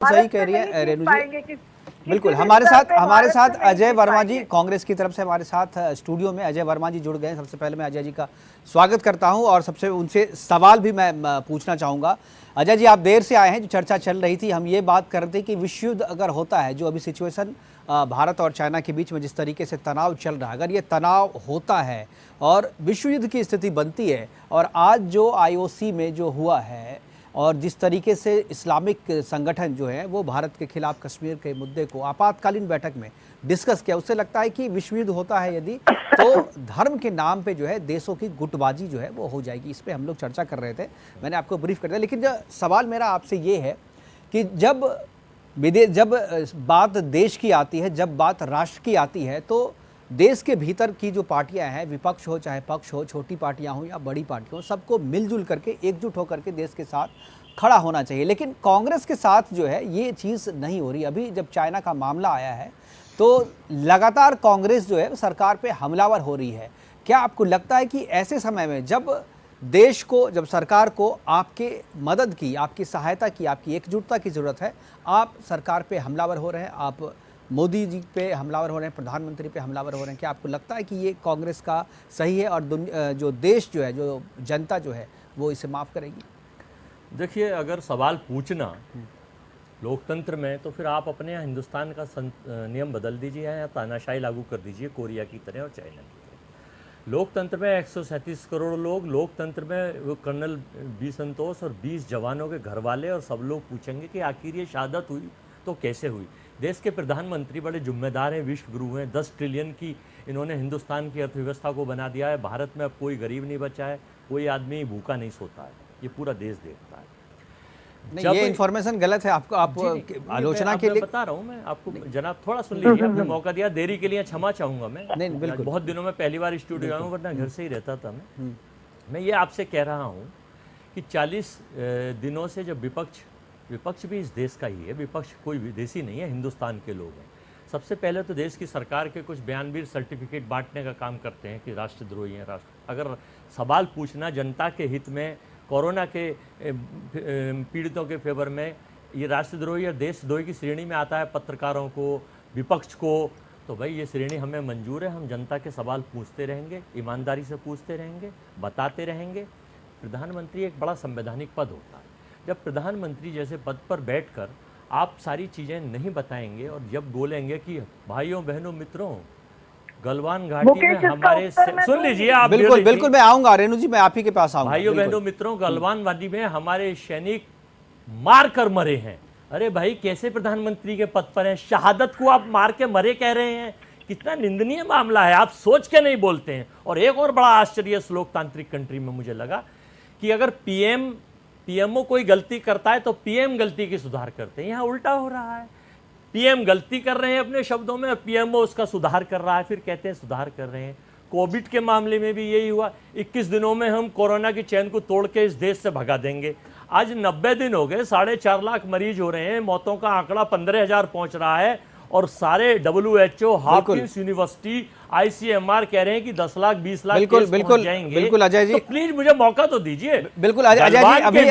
सही कह रही है रेणु जी। बिल्कुल, हमारे साथ अजय वर्मा जी कांग्रेस की तरफ से हमारे साथ स्टूडियो में अजय वर्मा जी जुड़ गए हैं। सबसे पहले मैं अजय जी का स्वागत करता हूं और सबसे उनसे सवाल भी मैं पूछना चाहूँगा। अजय जी, आप देर से आए हैं। जो चर्चा चल रही थी, हम ये बात कर रहे थे कि विश्व युद्ध अगर होता है, जो अभी सिचुएशन भारत और चाइना के बीच में जिस तरीके से तनाव चल रहा है, अगर ये तनाव होता है और विश्व युद्ध की स्थिति बनती है, और आज जो IOC में जो हुआ है और जिस तरीके से इस्लामिक संगठन जो है वो भारत के खिलाफ कश्मीर के मुद्दे को आपातकालीन बैठक में डिस्कस किया, उससे लगता है कि विश्व युद्ध होता है यदि, तो धर्म के नाम पे जो है देशों की गुटबाजी जो है वो हो जाएगी। इस पे हम लोग चर्चा कर रहे थे, मैंने आपको ब्रीफ कर दिया। लेकिन जो सवाल मेरा आपसे ये है कि जब बात देश की आती है, जब बात राष्ट्र की आती है, तो देश के भीतर की जो पार्टियां हैं, विपक्ष हो चाहे पक्ष हो, छोटी पार्टियां हो या बड़ी पार्टियां हो, सबको मिलजुल करके एकजुट होकर के देश के साथ खड़ा होना चाहिए। लेकिन कांग्रेस के साथ जो है ये चीज़ नहीं हो रही। अभी जब चाइना का मामला आया है तो लगातार कांग्रेस जो है सरकार पे हमलावर हो रही है। क्या आपको लगता है कि ऐसे समय में जब देश को, जब सरकार को आपके मदद की, आपकी सहायता की, आपकी एकजुटता की ज़रूरत है, आप सरकार पे हमलावर हो रहे हैं, आप मोदी जी पे हमलावर हो रहे हैं, प्रधानमंत्री पे हमलावर हो रहे हैं? क्या आपको लगता है कि ये कांग्रेस का सही है और जो देश जो है, जो जनता जो है, वो इसे माफ़ करेगी? देखिए, अगर सवाल पूछना लोकतंत्र में, तो फिर आप अपने यहाँ हिंदुस्तान का नियम बदल दीजिए या तानाशाही लागू कर दीजिए, कोरिया की तरह और चाइना की तरह। लोकतंत्र में 137 करोड़ लोग, लोकतंत्र में वो कर्नल बी संतोष और 20 जवानों के घर वाले, और सब लोग पूछेंगे कि आखिर ये शहादत हुई तो कैसे हुई। देश के प्रधानमंत्री बड़े जिम्मेदार हैं, विश्व गुरु हैं, 10 ट्रिलियन की इन्होंने हिंदुस्तान की अर्थव्यवस्था को बना दिया है। भारत में अब कोई गरीब नहीं बचा है, कोई आदमी भूखा नहीं सोता है, ये पूरा देश देखता है। नहीं, ये इन्फॉर्मेशन गलत है। आपको आप आलोचना के लिए बता रहा हूँ मैं आपको। जनाब थोड़ा सुन लीजिए, आपने मौका दिया, देरी के लिए क्षमा चाहूँगा मैं। नहीं, बिल्कुल। बहुत दिनों में पहली बार स्टूडियो आया हूँ, वरना घर से ही रहता था मैं ये आपसे कह रहा हूँ कि 40 दिनों से जब विपक्ष भी इस देश का ही है, विपक्ष कोई विदेशी नहीं है, हिंदुस्तान के लोग हैं। सबसे पहले तो देश की सरकार के कुछ बयानवीर सर्टिफिकेट बांटने का काम करते हैं कि राष्ट्रद्रोही हैं। अगर सवाल पूछना जनता के हित में, कोरोना के पीड़ितों के फेवर में, ये राष्ट्रद्रोही और देशद्रोही की श्रेणी में आता है पत्रकारों को, विपक्ष को, तो भाई ये श्रेणी हमें मंजूर है। हम जनता के सवाल पूछते रहेंगे, ईमानदारी से पूछते रहेंगे, बताते रहेंगे। प्रधानमंत्री एक बड़ा संवैधानिक पद होता है। जब प्रधानमंत्री जैसे पद पर बैठकर आप सारी चीज़ें नहीं बताएंगे और जब बोलेंगे कि भाइयों बहनों मित्रों, गलवान घाटी में हमारे, सुन लीजिए आप। बिल्कुल मैं आऊंगा रेणु जी, मैं आप ही के पास आऊंगा। भाइयों बहनों मित्रों, गलवान वादी में हमारे सैनिक मार कर मरे हैं। अरे भाई, कैसे प्रधानमंत्री के पद पर हैं? शहादत को आप मार के मरे कह रहे हैं? कितना निंदनीय मामला है, आप सोच के नहीं बोलते हैं। और एक और बड़ा आश्चर्य इस लोकतांत्रिक कंट्री में मुझे लगा कि अगर पीएमओ कोई गलती करता है तो पीएम गलती की सुधार करते हैं। यहाँ उल्टा हो रहा है, पीएम गलती कर रहे हैं अपने शब्दों में और पीएमओ उसका सुधार कर रहा है, फिर कहते हैं सुधार कर रहे हैं। कोविड के मामले में भी यही हुआ। 21 दिनों में हम कोरोना की चैन को तोड़ के इस देश से भगा देंगे। आज 90 दिन हो गए, 4.5 लाख मरीज हो रहे हैं, मौतों का आंकड़ा 15,000 पहुंच रहा है, और सारे WHO, हाफकिंस यूनिवर्सिटी, ICMR कह रहे हैं कि 10 लाख 20 लाख बिल्कुल पहुंच जाएंगे। बिल्कुल अजय जी, तो प्लीज मुझे मौका तो दीजिए। बिल्कुल अजय जी, अभी